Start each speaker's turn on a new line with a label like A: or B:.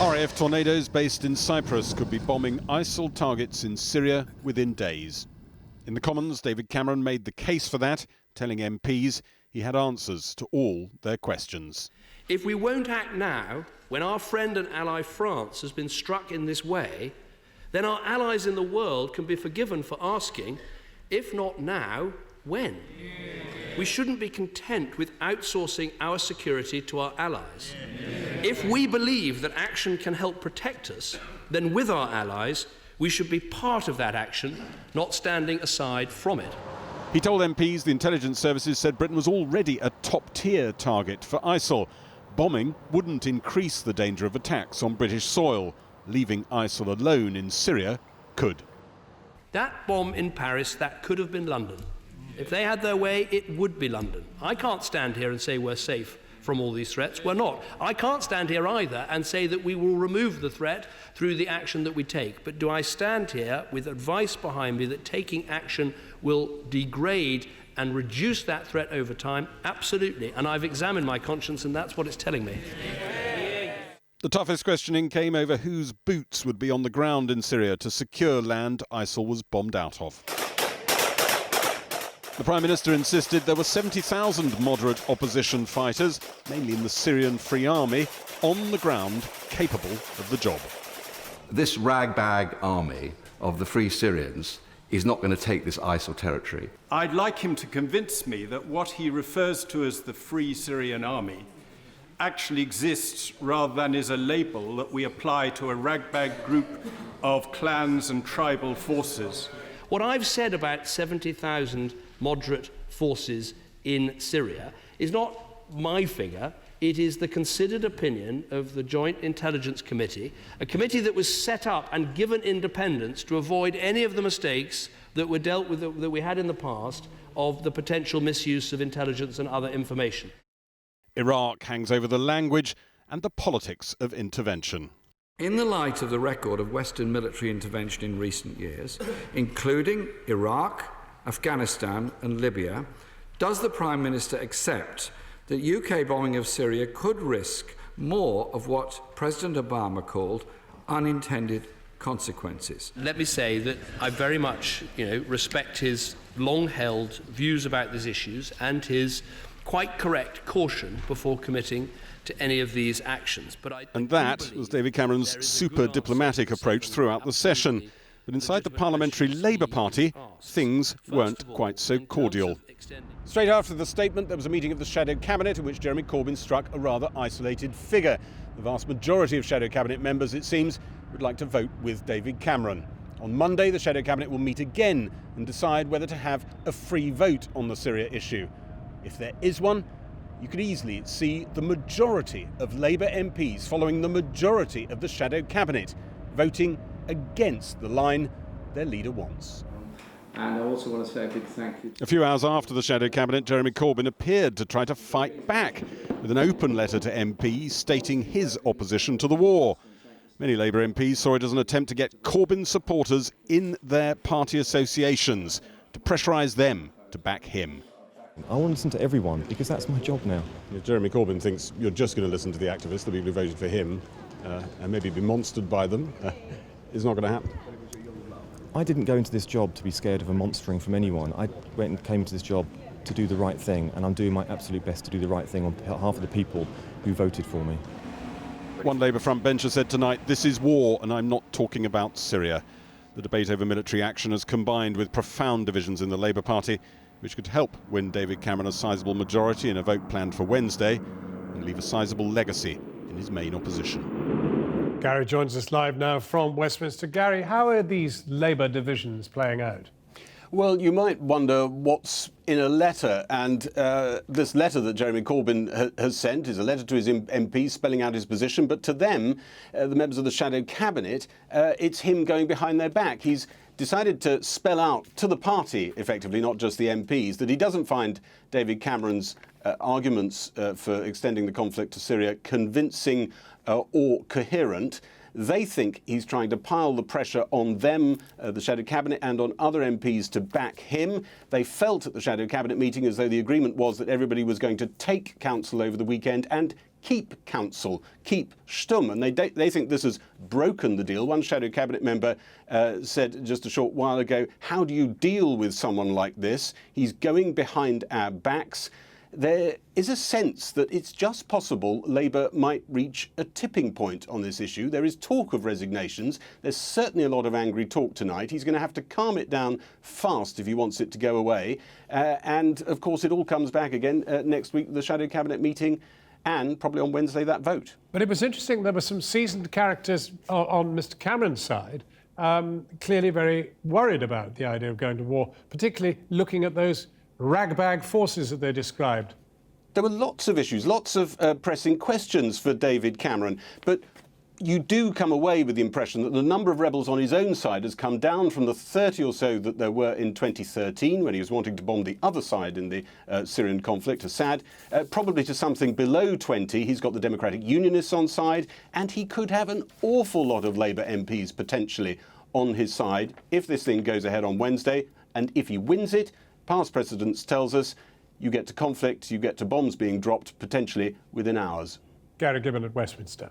A: RAF tornadoes based in Cyprus could be bombing ISIL targets in Syria within days. In the Commons, David Cameron made the case for that, telling MPs he had answers to all their questions.
B: If we won't act now, when our friend and ally France has been struck in this way, then our allies in the world can be forgiven for asking, if not now, when? We shouldn't be content with outsourcing our security to our allies. If we believe that action can help protect us, then with our allies, we should be part of that action, not standing aside from it.
A: He told MPs the intelligence services said Britain was already a top-tier target for ISIL. Bombing wouldn't increase the danger of attacks on British soil. Leaving ISIL alone in Syria could.
B: That bomb in Paris, that could have been London. If they had their way, it would be London. I can't stand here and say we're safe from all these threats. We're not. I can't stand here either and say that we will remove the threat through the action that we take. But do I stand here with advice behind me that taking action will degrade and reduce that threat over time? Absolutely. And I've examined my conscience, and that's what it's telling me.
A: The toughest questioning came over whose boots would be on the ground in Syria to secure land ISIL was bombed out of. The Prime Minister insisted there were 70,000 moderate opposition fighters, mainly in the Syrian Free Army, on the ground capable of the job.
C: This ragbag army of the Free Syrians is not going to take this ISIL territory.
D: I'd like him to convince me that what he refers to as the Free Syrian Army actually exists rather than is a label that we apply to a ragbag group of clans and tribal forces.
B: What I've said about 70,000 moderate forces in Syria is not my figure. It is the considered opinion of the Joint Intelligence Committee, a committee that was set up and given independence to avoid any of the mistakes that were dealt with, that we had in the past, of the potential misuse of intelligence and other information.
A: Iraq hangs over the language and the politics of intervention.
E: In the light of the record of Western military intervention in recent years, including Iraq, Afghanistan and Libya, does the Prime Minister accept that UK bombing of Syria could risk more of what President Obama called unintended consequences?
B: Let me say that I very much, respect his long-held views about these issues and his quite correct caution before committing to any of these actions.
A: And that was David Cameron's super diplomatic approach throughout the session. But inside the Parliamentary Labour Party, things weren't quite so cordial. Straight after the statement, there was a meeting of the Shadow Cabinet in which Jeremy Corbyn struck a rather isolated figure. The vast majority of Shadow Cabinet members, it seems, would like to vote with David Cameron. On Monday, the Shadow Cabinet will meet again and decide whether to have a free vote on the Syria issue. If there is one, you could easily see the majority of Labour MPs following the majority of the Shadow Cabinet, voting against the line their leader wants.
F: And I also want to say a big thank you.
A: A few hours after the Shadow Cabinet, Jeremy Corbyn appeared to try to fight back with an open letter to MPs stating his opposition to the war. Many Labour MPs saw it as an attempt to get Corbyn supporters in their party associations, to pressurise them to back him.
G: I want to listen to everyone because that's my job now.
A: Jeremy Corbyn thinks you're just going to listen to the activists, the people who voted for him, and maybe be monstered by them. It's not going to happen.
G: I didn't go into this job to be scared of a monstering from anyone. I went and came into this job to do the right thing, and I'm doing my absolute best to do the right thing on behalf of the people who voted for me.
A: One Labour frontbencher said tonight, "This is war, and I'm not talking about Syria." The debate over military action has combined with profound divisions in the Labour Party, which could help win David Cameron a sizable majority in a vote planned for Wednesday and leave a sizable legacy in his main opposition.
H: Gary joins us live now from Westminster. Gary, how are these Labour divisions playing out?
I: Well, you might wonder what's in a letter, and this letter that Jeremy Corbyn has sent is a letter to his MPs spelling out his position, but to them, the members of the Shadow Cabinet, it's him going behind their back. He's decided to spell out to the party, effectively, not just the MPs, that he doesn't find David Cameron's arguments for extending the conflict to Syria convincing or coherent. They think he's trying to pile the pressure on them, the Shadow Cabinet, and on other MPs to back him. They felt at the Shadow Cabinet meeting as though the agreement was that everybody was going to take counsel over the weekend and keep counsel, keep Sturm. And they think this has broken the deal. One shadow cabinet member said just a short while ago, how do you deal with someone like this? He's going behind our backs. There is a sense that it's just possible Labour might reach a tipping point on this issue. There is talk of resignations. There's certainly a lot of angry talk tonight. He's going to have to calm it down fast if he wants it to go away. And, of course, it all comes back again next week, the Shadow Cabinet meeting, and probably on Wednesday, that vote.
H: But it was interesting, there were some seasoned characters on Mr Cameron's side, clearly very worried about the idea of going to war, particularly looking at those ragbag forces that they described.
I: There were lots of issues, lots of pressing questions for David Cameron, but you do come away with the impression that the number of rebels on his own side has come down from the 30 or so that there were in 2013 when he was wanting to bomb the other side in the Syrian conflict, Assad, probably to something below 20. He's got the Democratic Unionists on side, and he could have an awful lot of Labour MPs potentially on his side if this thing goes ahead on Wednesday, and if he wins it, past precedence tells us you get to conflict, you get to bombs being dropped potentially within hours.
H: Gary Gibbon at Westminster.